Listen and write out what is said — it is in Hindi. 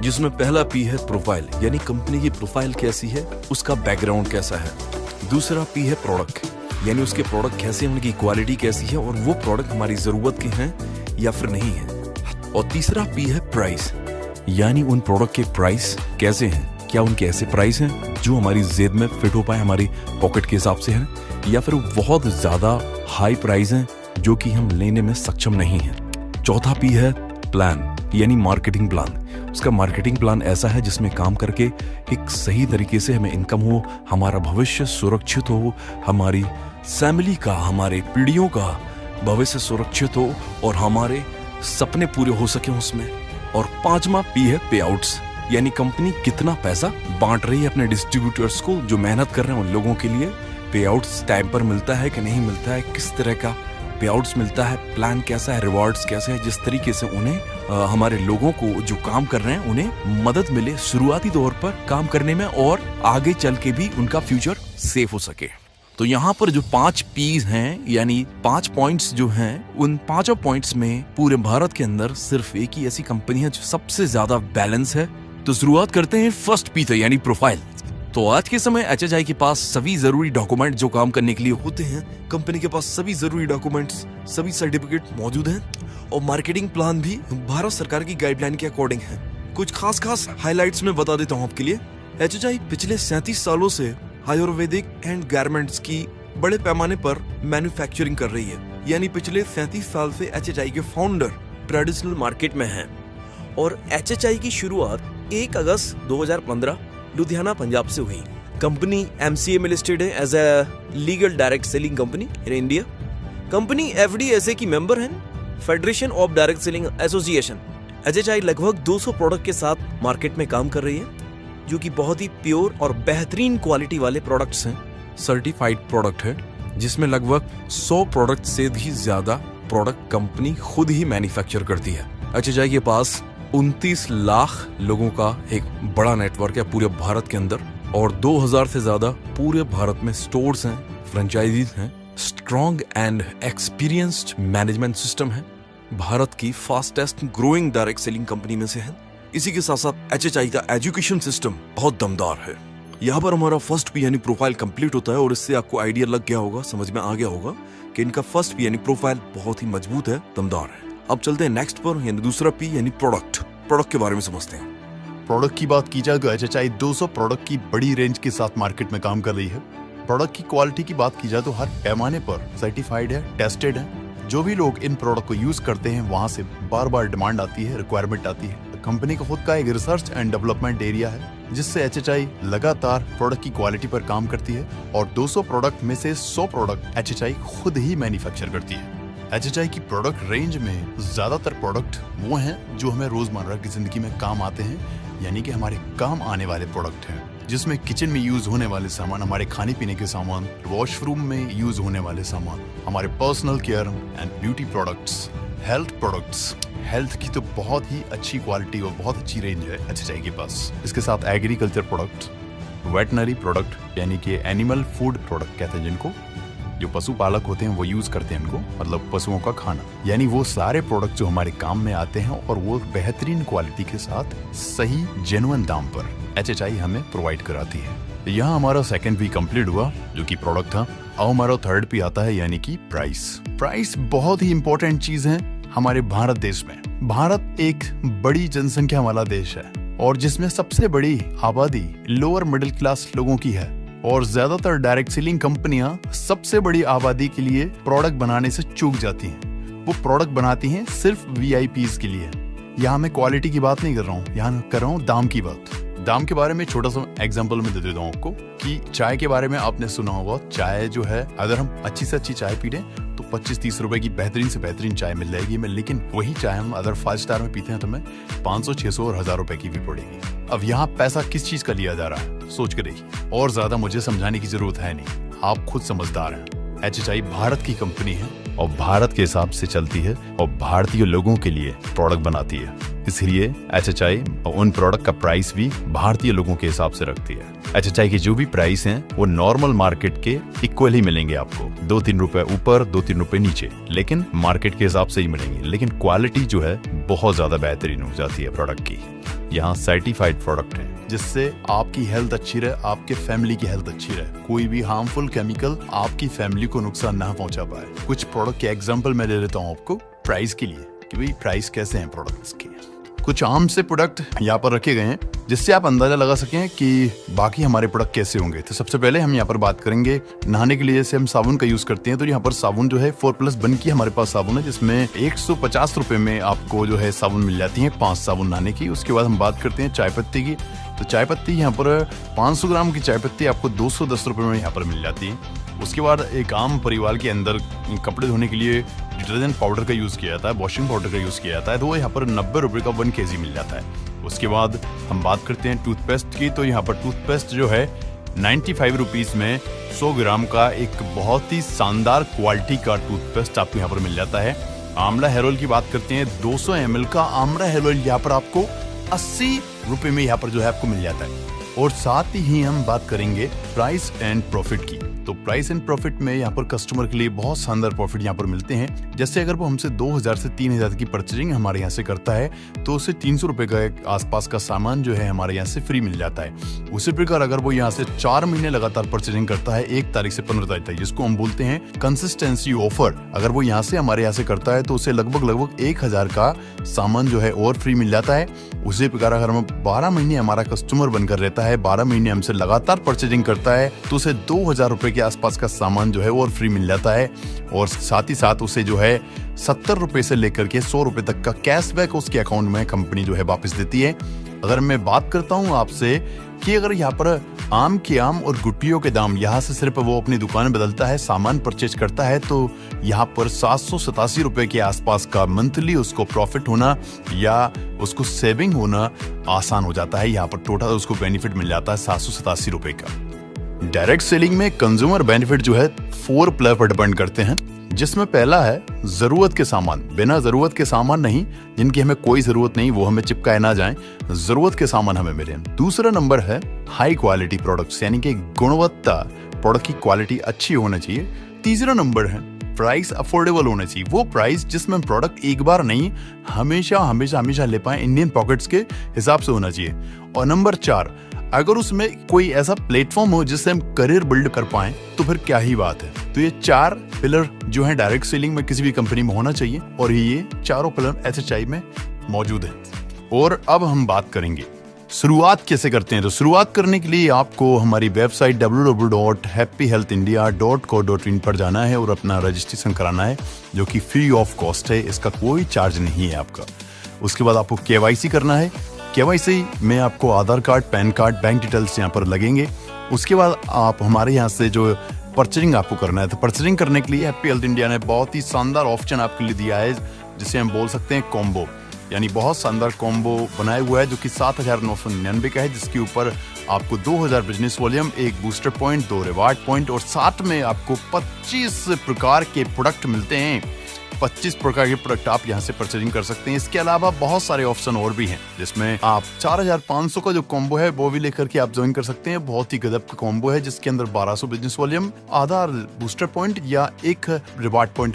जिसमें पहला पी है प्रोफाइल, यानी कंपनी की प्रोफाइल कैसी है, उसका बैकग्राउंड कैसा है। दूसरा पी है प्रोडक्ट, यानी उसके प्रोडक्ट कैसे हैं, उनकी क्वालिटी कैसी है और वो प्रोडक्ट हमारी जरूरत के हैं या फिर नहीं है। और तीसरा पी है प्राइस, यानी उन प्रोडक्ट के प्राइस कैसे हैं, क्या उनके ऐसे प्राइस हैं जो हमारी जेब में फिट हो पाए, हमारी पॉकेट के हिसाब से हैं, या फिर बहुत ज्यादा हाई प्राइस हैं जो कि हम लेने में सक्षम नहीं हैं। चौथा पी है प्लान, यानी मार्केटिंग प्लान। उसका मार्केटिंग प्लान ऐसा है जिसमें काम करके एक सही तरीके से हमें इनकम हो, हमारा भविष्य सुरक्षित हो, हमारी फैमिली का, हमारे पीढ़ियों का भविष्य सुरक्षित हो और हमारे सपने पूरे हो सके उसमें। और पांचवा पी है पे आउट्स, यानी कंपनी कितना पैसा बांट रही है अपने डिस्ट्रीब्यूटर्स को जो मेहनत कर रहे हैं उन लोगों के लिए। पे आउट्स टाइम पर मिलता है कि नहीं मिलता है, किस तरह का पे आउट्स मिलता है, प्लान कैसा है, रिवॉर्ड्स कैसे है, जिस तरीके से उन्हें हमारे लोगों को जो काम कर रहे हैं उन्हें मदद मिले शुरुआती तौर पर काम करने में और आगे चल के भी उनका फ्यूचर सेफ हो सके। तो यहाँ पर जो 5 पीज हैं, यानी 5 पॉइंट्स जो हैं, उन 5 पॉइंट्स में पूरे भारत के अंदर सिर्फ एक ही ऐसी कंपनी है जो सबसे ज्यादा बैलेंस है। तो शुरुआत करते हैं फर्स्ट पी से, यानी प्रोफाइल। तो आज के समय HHI के पास सभी जरूरी डॉक्यूमेंट जो काम करने के लिए होते हैं, कंपनी के पास सभी जरूरी डॉक्यूमेंट्स, सभी सर्टिफिकेट मौजूद हैं और मार्केटिंग प्लान भी भारत सरकार की गाइडलाइन के अकॉर्डिंग है। कुछ खास हाइलाइट्स में बता देता हूँ आपके लिए। HHI पिछले 37 सालों से आयुर्वेदिक एंड गारमेंट्स की बड़े पैमाने पर मैन्युफैक्चरिंग कर रही है, यानी पिछले 37 साल से HHI के फाउंडर ट्रेडिशनल मार्केट में हैं। और HHI की शुरुआत 1 अगस्त 2015 लुधियाना पंजाब से हुई। कंपनी MCA में लिस्टेड है as a legal direct selling company in India. Company FDSA की मेंबर है, federation of direct selling association. HHI लगभग 200 प्रोडक्ट के साथ मार्केट में काम कर रही है जो कि बहुत ही प्योर और बेहतरीन क्वालिटी वाले प्रोडक्ट्स हैं। सर्टिफाइड प्रोडक्ट है जिसमें लगभग 100 प्रोडक्ट से भी ज्यादा प्रोडक्ट कंपनी खुद ही मैन्युफैक्चर करती है। HHI के पास 29 लाख लोगों का एक बड़ा नेटवर्क है पूरे भारत के अंदर और 2000 से ज्यादा पूरे भारत में स्टोर्स हैं, फ्रेंचाइजीज हैं। Strong and experienced management system है, भारत की fastest growing direct selling company में से है। इसी के साथ साथ HHI का एजुकेशन सिस्टम बहुत दमदार है। यहाँ पर हमारा फर्स्ट पी यानी प्रोफाइल कंप्लीट होता है और इससे आपको आइडिया लग गया होगा, समझ में आ गया होगा कि इनका फर्स्ट पी यानी प्रोफाइल बहुत ही मजबूत है, दमदार है। अब चलते हैं नेक्स्ट पर, यानी दूसरा पी यानी प्रोडक्ट। प्रोडक्ट के बारे में समझते हैं। प्रोडक्ट की बात की जाए तो HHI 200 प्रोडक्ट की बड़ी रेंज के साथ मार्केट में काम कर रही है। प्रोडक्ट की क्वालिटी की बात की जाए तो हर पैमाने पर सर्टिफाइड है, टेस्टेड है। जो भी लोग इन प्रोडक्ट को यूज करते हैं वहां से बार बार डिमांड आती है, रिक्वायरमेंट आती है। कंपनी का खुद का एक रिसर्च एंड डेवलपमेंट एरिया है जिससे HHI लगातार प्रोडक्ट की क्वालिटी पर काम करती है और 200 प्रोडक्ट में से 100 प्रोडक्ट HHI खुद ही मैन्युफैक्चर करती है। HHI की प्रोडक्ट रेंज में ज्यादातर प्रोडक्ट वो हैं जो हमें रोजमर्रा की जिंदगी में काम आते हैं, यानी कि हमारे काम आने वाले प्रोडक्ट हैं, जिसमें किचन में यूज होने वाले सामान, हमारे खाने पीने के सामान, वॉशरूम में यूज होने वाले सामान, हमारे personal care and beauty products, health products. Health की तो बहुत ही अच्छी क्वालिटी और बहुत अच्छी रेंज है HHI के पास। इसके साथ एग्रीकल्चर प्रोडक्ट, वेटनरी प्रोडक्ट यानी कि एनिमल फूड प्रोडक्ट कहते हैं जिनको, जो पशुपालक होते हैं वो यूज करते हैं इनको, मतलब पशुओं का खाना, यानी वो सारे प्रोडक्ट जो हमारे काम में आते हैं और वो बेहतरीन क्वालिटी के साथ सही जेन्युइन दाम पर HHI हमें प्रोवाइड कराती है। यहाँ हमारा सेकंड पी कंप्लीट हुआ जो कि प्रोडक्ट था। अब हमारा थर्ड पी आता है यानी कि प्राइस। प्राइस बहुत ही इंपॉर्टेंट चीज है हमारे भारत देश में। भारत एक बड़ी जनसंख्या वाला देश है और जिसमें सबसे बड़ी आबादी लोअर मिडिल क्लास लोगों की है और ज्यादातर डायरेक्ट सेलिंग कंपनियां सबसे बड़ी आबादी के लिए प्रोडक्ट बनाने से चूक जाती हैं। वो प्रोडक्ट बनाती हैं सिर्फ VIPs के लिए। यहाँ मैं क्वालिटी की बात नहीं कर रहा हूँ, यहाँ कर रहा हूँ दाम की बात। दाम के बारे में छोटा सा एग्जांपल मैं दे देता हूँ आपको कि चाय के बारे में आपने सुना होगा, चाय जो है अगर हम अच्छी से अच्छी चाय पी लें तो 25-30 रुपए की बेहतरीन से बेहतरीन चाय मिल जाएगी हमें, लेकिन वही चाय हम अगर 5 स्टार में पीते हैं तो हमें 500, 600 और 1000 रुपए की भी पड़ेगी। अब यहाँ पैसा किस चीज का लिया जा रहा है सोच के देखिए, और ज्यादा मुझे समझाने की जरूरत है नहीं, आप खुद समझदार हैं। HHI भारत की कंपनी है और भारत के हिसाब से चलती है और भारतीय लोगों के लिए प्रोडक्ट बनाती है, इसलिए HHI उन प्रोडक्ट का प्राइस भी भारतीय लोगों के हिसाब से रखती है। HHI के जो भी प्राइस हैं वो नॉर्मल मार्केट के इक्वल ही मिलेंगे आपको, 2-3 रुपए ऊपर 2-3 रुपए नीचे, लेकिन मार्केट के हिसाब से ही मिलेंगे। लेकिन क्वालिटी जो है बहुत ज्यादा बेहतरीन हो जाती है प्रोडक्ट की। यहाँ सर्टिफाइड प्रोडक्ट है, जिससे आपकी हेल्थ अच्छी रहे, आपके फैमिली की हेल्थ अच्छी रहे, कोई भी हार्मफुल केमिकल आपकी फैमिली को नुकसान ना पहुंचा पाए। कुछ प्रोडक्ट के एग्जांपल मैं दे देता हूँ आपको प्राइस के लिए कि भाई प्राइस कैसे हैं प्रोडक्ट्स के। कुछ आम से प्रोडक्ट यहाँ पर रखे गए हैं जिससे आप अंदाजा लगा सकें कि बाकी हमारे प्रोडक्ट कैसे होंगे। तो सबसे पहले हम यहाँ पर बात करेंगे नहाने के लिए जैसे हम साबुन का यूज करते हैं, तो यहाँ पर साबुन जो है 4+1 की हमारे पास साबुन है, जिसमें 150 रुपए में आपको जो है साबुन मिल जाती है 5 साबुन नहाने की। उसके बाद हम बात करते हैं चाय पत्ती की, तो चाय पत्ती यहाँ पर 500 ग्राम की चाय पत्ती आपको 210 रुपए में यहाँ पर मिल जाती है। उसके बाद एक आम परिवार के अंदर कपड़े धोने के लिए डिटर्जेंट पाउडर का यूज किया जाता है, वॉशिंग पाउडर का यूज किया जाता है, तो वो यहाँ पर 90 रुपए का 1 kg मिल जाता है। उसके बाद हम बात करते हैं टूथपेस्ट की, तो यहाँ पर टूथपेस्ट जो है 95 रुपीज में 100 ग्राम का एक बहुत ही शानदार क्वालिटी का टूथपेस्ट आपको यहाँ पर मिल जाता है। आंवला हेयर ऑयल की बात करते हैं, 200 ml का आंवला हेयर ऑयल यहाँ पर आपको 80 रुपए में यहाँ पर जो है आपको मिल जाता है। और साथ ही हम बात करेंगे प्राइस एंड प्रॉफिट की, तो प्राइस एंड प्रॉफिट में यहाँ पर कस्टमर के लिए बहुत शानदार प्रॉफिट यहाँ पर मिलते हैं। जैसे अगर वो हमसे 2000 से 3000 की परचेजिंग हमारे यहाँ से करता है तो उसे 300 रुपए का आसपास का सामान जो है हमारे यहाँ से फ्री मिल जाता है। उसी प्रकार अगर वो यहाँ से 4 महीने लगातार परचेजिंग करता है 1 तारीख से 15 तारीख तक, जिसको हम बोलते हैं कंसिस्टेंसी ऑफर, अगर वो यहाँ से हमारे यहाँ से करता है तो उसे लगभग 1000 का सामान जो है और फ्री मिल जाता है। उसी प्रकार अगर हम 12 महीने हमारा कस्टमर बनकर रहता है, 12 महीने हमसे लगातार परचेजिंग करता है तो उसे 2000 रुपए के आसपास का सामान जो है और फ्री मिल जाता है। और साथ ही साथ उसे जो है 70 रुपए से लेकर के 100 रुपए तक का कैशबैक उसके अकाउंट में कंपनी जो है वापस देती है। अगर मैं बात करता हूं आपसे कि अगर यहाँ पर आम के आम और गुटियों के दाम यहाँ से सिर्फ वो अपनी दुकान बदलता है, सामान परचेज करता है, तो यहाँ पर 787 रुपए के आसपास का मंथली उसको प्रॉफिट होना या उसको सेविंग होना आसान हो जाता है। यहाँ पर टोटल उसको बेनिफिट मिल जाता है 787 रुपए का। डायरेक्ट सेलिंग में कंज्यूमर बेनिफिट जो है 4 प्लस पर डिपेंड करते हैं, जिसमें पहला है जरूरत के सामान। बिना जरूरत के सामान नहीं, जिनकी हमें कोई जरूरत नहीं वो हमें चिपकाए ना जाएं, जरूरत के सामान हमें मिले। दूसरा नंबर है हाई क्वालिटी प्रोडक्ट्स, यानी कि गुणवत्ता, प्रोडक्ट की क्वालिटी अच्छी होना चाहिए। तीसरा नंबर है प्राइस अफोर्डेबल होना चाहिए, वो प्राइस जिसमें प्रोडक्ट एक बार नहीं हमेशा ले पाए, इंडियन पॉकेट्स के हिसाब से होना चाहिए। और नंबर 4, अगर उसमें कोई ऐसा प्लेटफॉर्म हो जिससे हम करियर बिल्ड कर पाएं तो फिर क्या ही बात है। तो ये 4 पिलर जो है डायरेक्ट सेलिंग में किसी भी कंपनी में होना चाहिए और ये चारों पिलर SHI में मौजूद है। और अब हम बात करेंगे शुरुआत कैसे करते हैं। तो शुरुआत करने के लिए आपको हमारी वेबसाइट www.happyhealthindia.co.in पर जाना है और अपना रजिस्ट्रेशन कराना है, जो कि फ्री ऑफ कॉस्ट है, इसका कोई चार्ज नहीं है आपका। उसके बाद आपको KYC करना है। KYC में आपको Aadhaar card, PAN card, bank details यहाँ पर लगेंगे। उसके बाद आप हमारे यहाँ से जो परचेजिंग आपको करना है, तो परचेजिंग करने के लिए हैप्पी हेल्थ इंडिया ने बहुत ही शानदार ऑप्शन आपके लिए दिया है, जिसे हम बोल सकते हैं कॉम्बो, यानी बहुत शानदार कॉम्बो बनाया हुआ है जो कि 7999 का है, जिसके ऊपर आपको 2000 business volume, 1 booster point, 2 reward point और साथ में आपको 25 प्रकार के प्रोडक्ट मिलते हैं। 25 प्रकार के प्रोडक्ट आप यहाँ से परचेजिंग कर सकते हैं। इसके अलावा बहुत सारे ऑप्शन और भी हैं, जिसमें आप 4500 का जो कॉम्बो है वो भी लेकर के आप ज्वाइन कर सकते हैं। बहुत ही गजब का कॉम्बो है, जिसके अंदर 1200 बिजनेस वॉल्यूम, आधा बूस्टर पॉइंट या 1 रिवार्ड पॉइंट